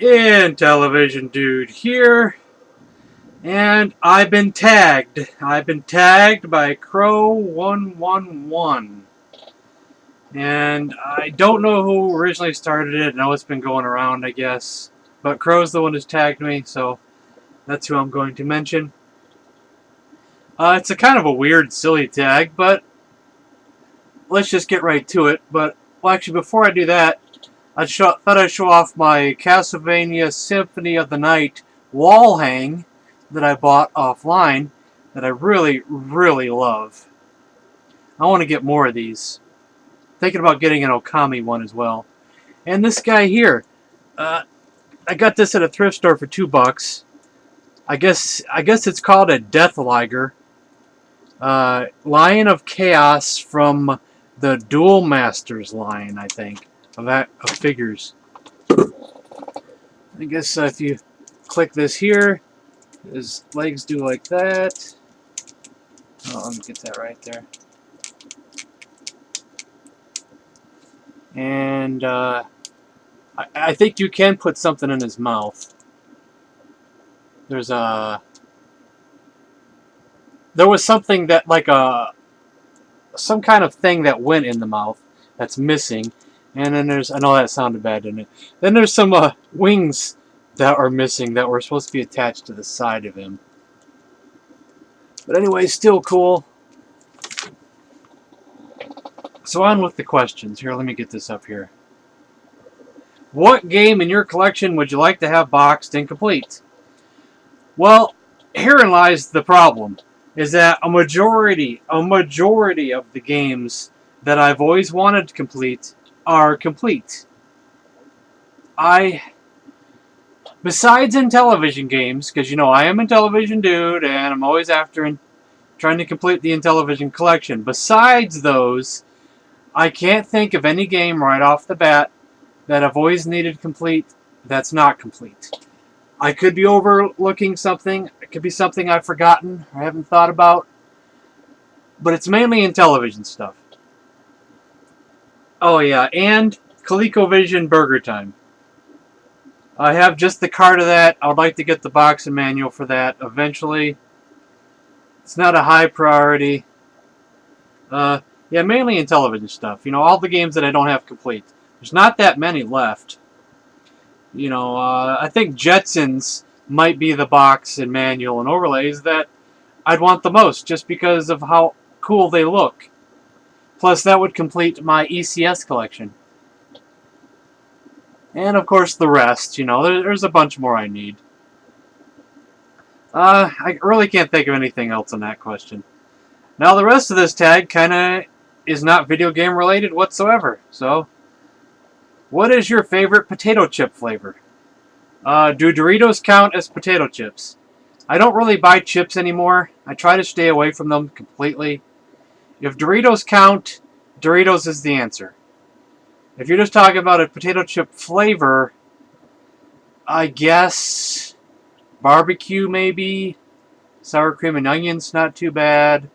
Television Dude here, and I've been tagged. I've been tagged by Crow111, and I don't know who originally started it. I know it's been going around, I guess, but Crow's the one who's tagged me, so that's who I'm going to mention. It's a kind of a weird, silly tag, but let's just get right to it. But well, actually, before I do that, I thought I'd show off my Castlevania Symphony of the Night wall hang that I bought offline that I really, really love. I want to get more of these. Thinking about getting an Okami one as well. And this guy here, I got this at a thrift store for $2. I guess it's called a Death Liger. Lion of Chaos from the Duel Masters line, I think. Of figures. I guess if you click this here, his legs do like that. Oh, let me get that right there. And I think you can put something in his mouth. There was something that like some kind of thing that went in the mouth that's missing. And then I know that sounded bad, didn't it? Then there's some wings that are missing that were supposed to be attached to the side of him. But anyway, still cool. So on with the questions. Here, let me get this up here. What game in your collection would you like to have boxed and complete? Well, herein lies the problem. Is that a majority of the games that I've always wanted to complete are complete. Besides in television games, because you know I am a television dude and I'm always after trying to complete the Intellivision collection. Besides those, I can't think of any game right off the bat that I've always needed complete that's not complete. I could be overlooking something. It could be something I've forgotten or haven't thought about. But it's mainly in television stuff. Oh yeah, and ColecoVision Burger Time. I have just the card of that. I would like to get the box and manual for that eventually. It's not a high priority. Yeah, mainly in television stuff. You know, all the games that I don't have complete. There's not that many left. You know, I think Jetsons might be the box and manual and overlays that I'd want the most just because of how cool they look. Plus, that would complete my ECS collection. And, of course, the rest. You know, there's a bunch more I need. I really can't think of anything else on that question. Now, the rest of this tag kind of is not video game related whatsoever. So, what is your favorite potato chip flavor? Do Doritos count as potato chips? I don't really buy chips anymore. I try to stay away from them completely. If Doritos count, Doritos is the answer. If you're just talking about a potato chip flavor, I guess barbecue maybe. Sour cream and onions, not too bad.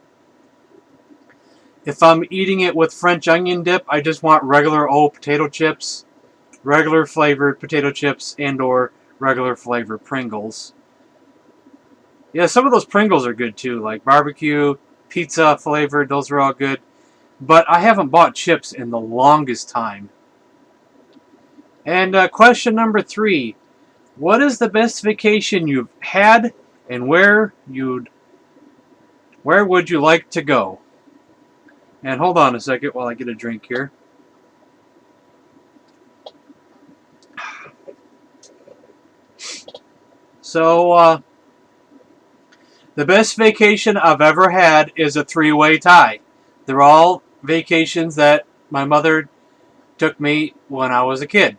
If I'm eating it with French onion dip, I just want regular old potato chips. Regular flavored potato chips and or regular flavored Pringles. Yeah, some of those Pringles are good too, like barbecue, pizza flavored, those are all good. But I haven't bought chips in the longest time. And question number 3. What is the best vacation you've had and where would you like to go? And hold on a second while I get a drink here. So, the best vacation I've ever had is a 3-way tie. They're all vacations that my mother took me when I was a kid.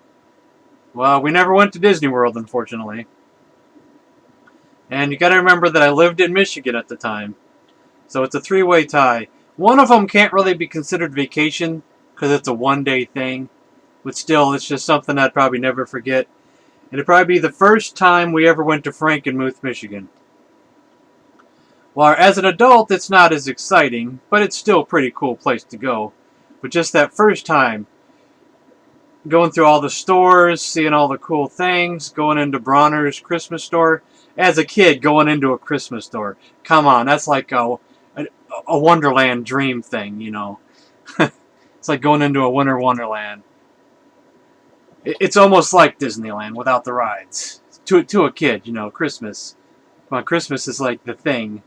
Well, we never went to Disney World, unfortunately. And you got to remember that I lived in Michigan at the time. So it's a 3-way tie. One of them can't really be considered vacation because it's a one-day thing. But still, it's just something I'd probably never forget. It'd probably be the first time we ever went to Frankenmuth, Michigan. Well, as an adult, it's not as exciting, but it's still a pretty cool place to go. But just that first time, going through all the stores, seeing all the cool things, going into Bronner's Christmas store. As a kid, going into a Christmas store. Come on, that's like a Wonderland dream thing, you know. It's like going into a winter wonderland. It's almost like Disneyland without the rides. To a kid, you know, Christmas. Well, Christmas is like the thing.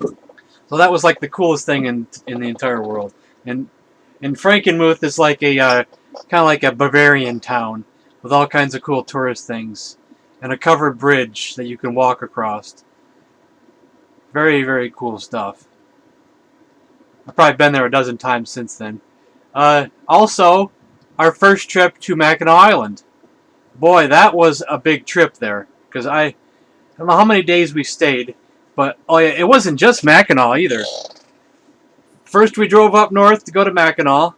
So that was like the coolest thing in the entire world. And Frankenmuth is like a kind of like a Bavarian town with all kinds of cool tourist things and a covered bridge that you can walk across. Very, very cool stuff. I've probably been there a dozen times since then. Also, our first trip to Mackinac Island. Boy, that was a big trip there. Because I don't know how many days we stayed. But oh yeah, it wasn't just Mackinac either. First we drove up north to go to Mackinac.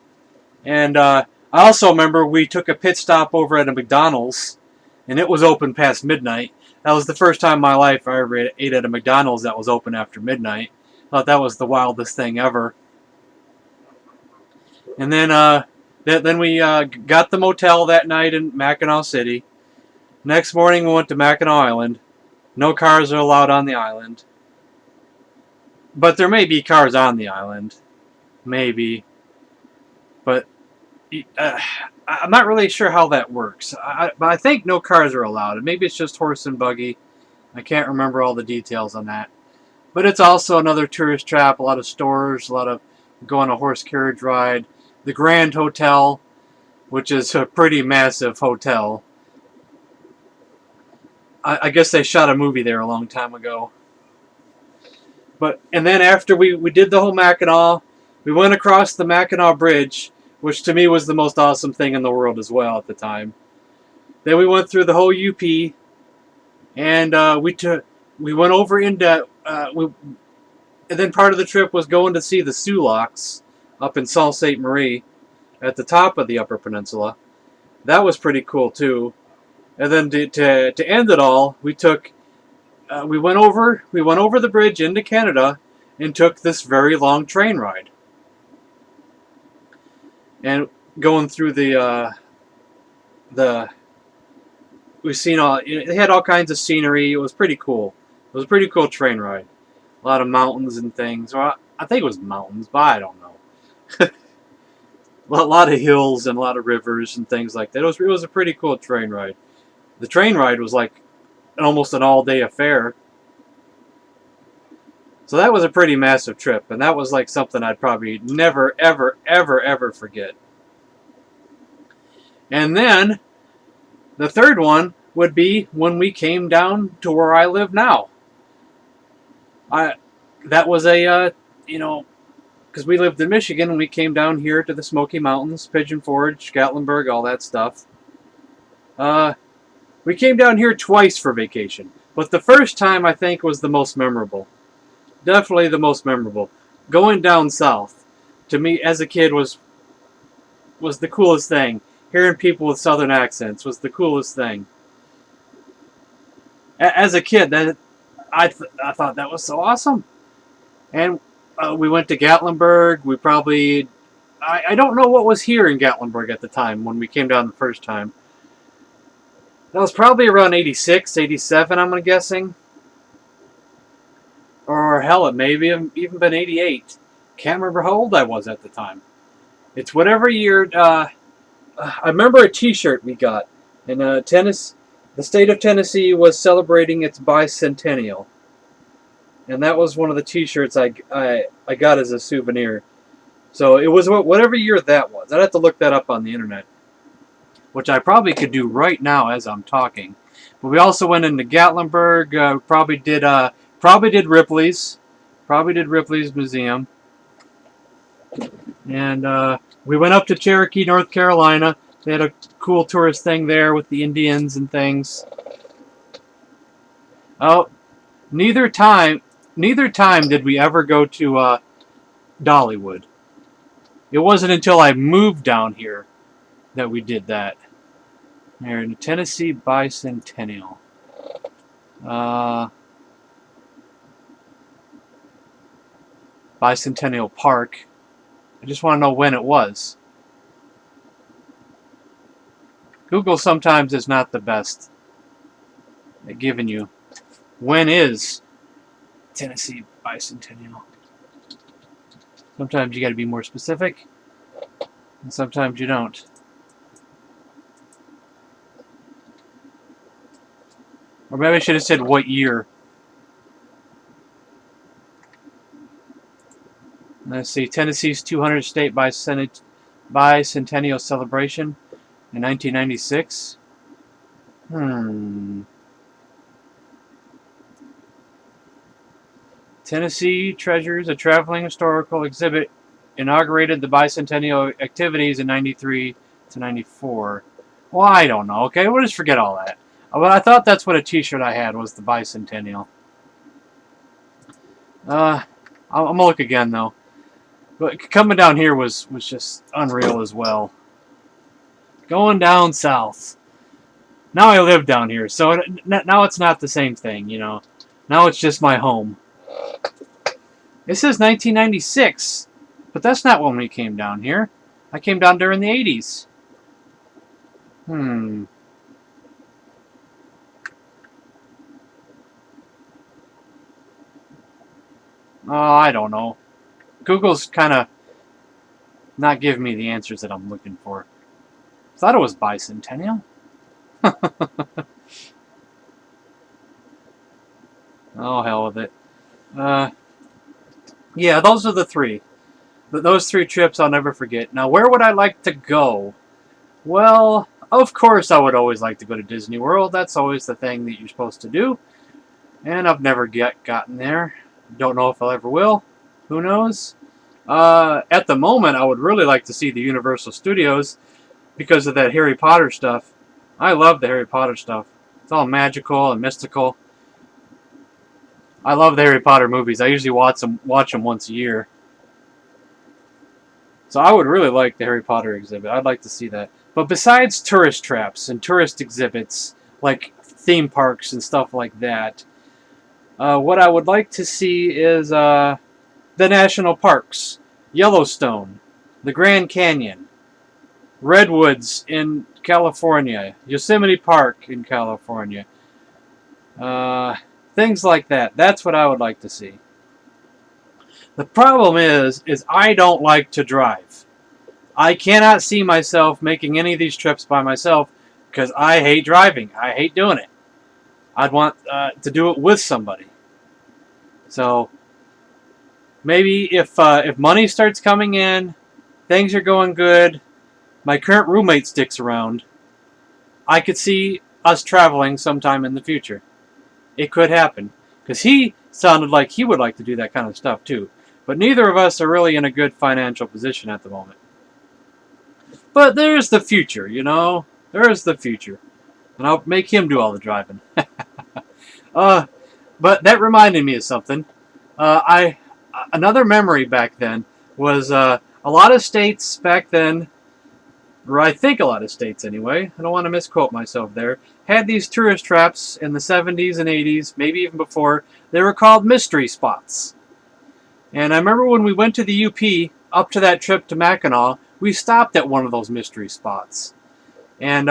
And I also remember we took a pit stop over at a McDonald's. And it was open past midnight. That was the first time in my life I ever ate at a McDonald's that was open after midnight. I thought that was the wildest thing ever. And then we got the motel that night in Mackinac City. Next morning we went to Mackinac Island. No cars are allowed on the island. But there may be cars on the island. Maybe. But I'm not really sure how that works. But I think no cars are allowed. Maybe it's just horse and buggy. I can't remember all the details on that. But it's also another tourist trap. A lot of stores. A lot of go on a horse carriage ride. The Grand Hotel, which is a pretty massive hotel. I guess they shot a movie there a long time ago. And then after we did the whole Mackinac, we went across the Mackinac Bridge, which to me was the most awesome thing in the world as well at the time. Then we went through the whole UP, and we went over into and then part of the trip was going to see the Sulaks up in Sault Ste. Marie at the top of the Upper Peninsula. That was pretty cool too. And then to end it all, we went over the bridge into Canada and took this very long train ride. And going through we've seen they had all kinds of scenery. It was pretty cool. It was a pretty cool train ride. A lot of mountains and things. Well, I think it was mountains, but I don't know. A lot of hills and a lot of rivers and things like that. It was a pretty cool train ride. The train ride was like almost an all-day affair. So that was a pretty massive trip, and that was like something I'd probably never, ever, ever, ever forget. And then the third one would be when we came down to where I live now. That was because we lived in Michigan and we came down here to the Smoky Mountains, Pigeon Forge, Gatlinburg, all that stuff. We came down here twice for vacation, but the first time I think was the most memorable. Definitely the most memorable. Going down south, to me as a kid was the coolest thing. Hearing people with southern accents was the coolest thing. As a kid, I thought that was so awesome. And we went to Gatlinburg. We probably... I don't know what was here in Gatlinburg at the time when we came down the first time. That was probably around 86, 87, I'm guessing. Or hell, it may have even been 88. Can't remember how old I was at the time. It's whatever year... I remember a t-shirt we got. In Tennessee, the state of Tennessee was celebrating its bicentennial. And that was one of the t-shirts I got as a souvenir. So it was whatever year that was. I'd have to look that up on the internet. Which I probably could do right now as I'm talking. But we also went into Gatlinburg. Probably did Ripley's. Probably did Ripley's Museum. And we went up to Cherokee, North Carolina. They had a cool tourist thing there with the Indians and things. Oh, neither time did we ever go to Dollywood. It wasn't until I moved down here that we did that. Here in the Tennessee Bicentennial. Bicentennial Park. I just want to know when it was. Google sometimes is not the best at giving you when is Tennessee bicentennial. Sometimes you got to be more specific, and sometimes you don't. Or maybe I should have said what year. Let's see, Tennessee's 200th state bicentennial celebration in 1996. Tennessee Treasures, a traveling historical exhibit, inaugurated the bicentennial activities in 93 to 94. Well, I don't know. Okay, we'll just forget all that. But I thought that's what a t-shirt I had was the bicentennial. I'm gonna look again though. But coming down here was just unreal as well. Going down south. Now I live down here, so now it's not the same thing, you know. Now it's just my home. It says 1996, but that's not when we came down here. I came down during the 80s. Oh, I don't know. Google's kind of not giving me the answers that I'm looking for. I thought it was bicentennial. Oh, hell with it. Yeah, those are the three. Those three trips I'll never forget. Now, where would I like to go? Well, of course I would always like to go to Disney World. That's always the thing that you're supposed to do. And I've never gotten there. Don't know if I ever will. Who knows? At the moment, I would really like to see the Universal Studios because of that Harry Potter stuff. I love the Harry Potter stuff. It's all magical and mystical. I love the Harry Potter movies. I usually watch them once a year. So I would really like the Harry Potter exhibit. I'd like to see that. But besides tourist traps and tourist exhibits, like theme parks and stuff like that, what I would like to see is the national parks. Yellowstone, the Grand Canyon, Redwoods in California, Yosemite Park in California. Things like that. That's what I would like to see. The problem is I don't like to drive. I cannot see myself making any of these trips by myself because I hate driving. I hate doing it. I'd want to do it with somebody. So maybe if money starts coming in, things are going good, my current roommate sticks around, I could see us traveling sometime in the future. It could happen. Because he sounded like he would like to do that kind of stuff too. But neither of us are really in a good financial position at the moment. But there's the future, you know? There's the future. And I'll make him do all the driving. But that reminded me of something. Another memory back then was a lot of states back then, or I think a lot of states anyway, I don't want to misquote myself there, had these tourist traps in the 70s and 80s, maybe even before. They were called mystery spots. And I remember when we went to the UP, up to that trip to Mackinac, we stopped at one of those mystery spots. And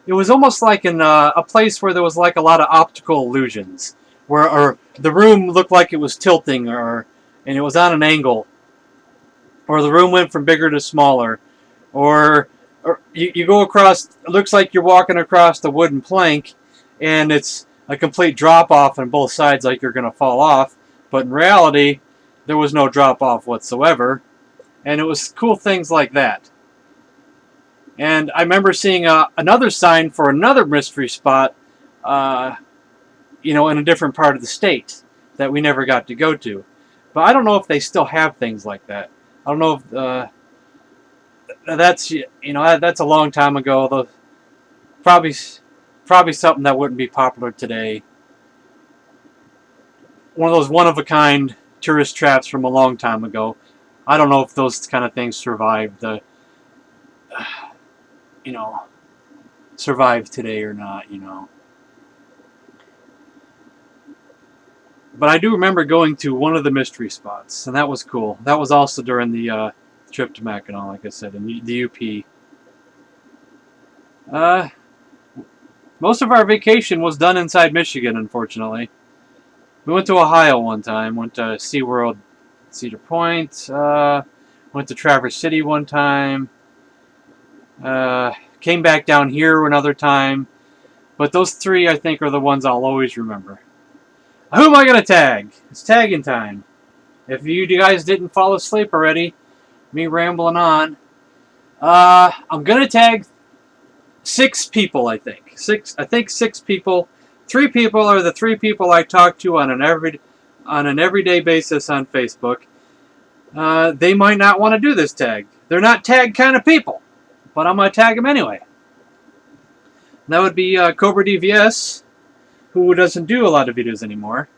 it was almost like in a place where there was like a lot of optical illusions, where the room looked like it was tilting, and it was on an angle, or the room went from bigger to smaller, or you go across, it looks like you're walking across the wooden plank, and it's a complete drop-off on both sides, like you're going to fall off, but in reality, there was no drop-off whatsoever, and it was cool things like that. And I remember seeing another sign for another mystery spot, you know, in a different part of the state that we never got to go to. But I don't know if they still have things like that. I don't know if that's, you know, that's a long time ago. Though probably something that wouldn't be popular today. One of those one-of-a-kind tourist traps from a long time ago. I don't know if those kind of things survived the, you know, survive today or not, you know. But I do remember going to one of the mystery spots, and that was cool. That was also during the trip to Mackinac, like I said, in the UP. Most of our vacation was done inside Michigan, unfortunately. We went to Ohio one time, went to SeaWorld Cedar Point, went to Traverse City one time, came back down here another time, but those three I think are the ones I'll always remember. Who am I going to tag? It's tagging time. If you guys didn't fall asleep already, me rambling on, I'm going to tag 6 people, I think. I think 6 people. 3 people are the 3 people I talk to on an everyday basis on Facebook. They might not want to do this tag. They're not tag kind of people, but I'm going to tag them anyway. That would be Cobradvs, who doesn't do a lot of videos anymore.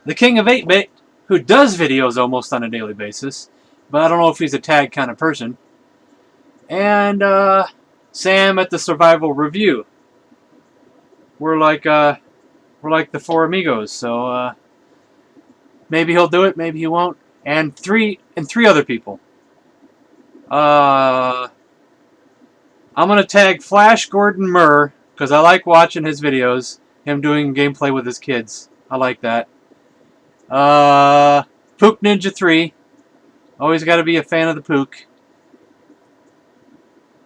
The Kingof8Bit, who does videos almost on a daily basis, but I don't know if he's a tag kind of person. And Sam at the Survival Review. We're like the 4 amigos, so maybe he'll do it, maybe he won't. And three other people. I'm gonna tag FlashGordonMurr because I like watching his videos. Him doing gameplay with his kids. I like that. PookNinja3. Always got to be a fan of the Pook.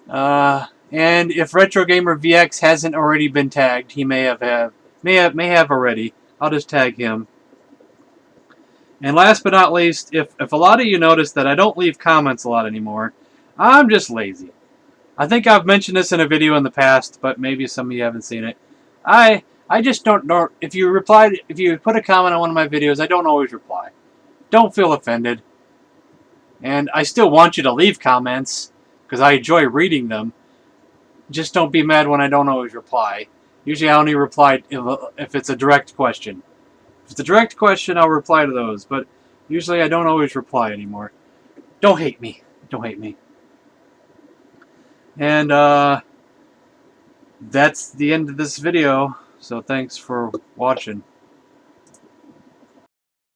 And if RetroGamerVX hasn't already been tagged, he may have already. I'll just tag him. And last but not least, if a lot of you notice that I don't leave comments a lot anymore, I'm just lazy. I think I've mentioned this in a video in the past, but maybe some of you haven't seen it. I just don't know. If you put a comment on one of my videos, I don't always reply. Don't feel offended. And I still want you to leave comments, because I enjoy reading them. Just don't be mad when I don't always reply. Usually I only reply if it's a direct question. If it's a direct question, I'll reply to those. But usually I don't always reply anymore. Don't hate me. Don't hate me. And that's the end of this video. So thanks for watching.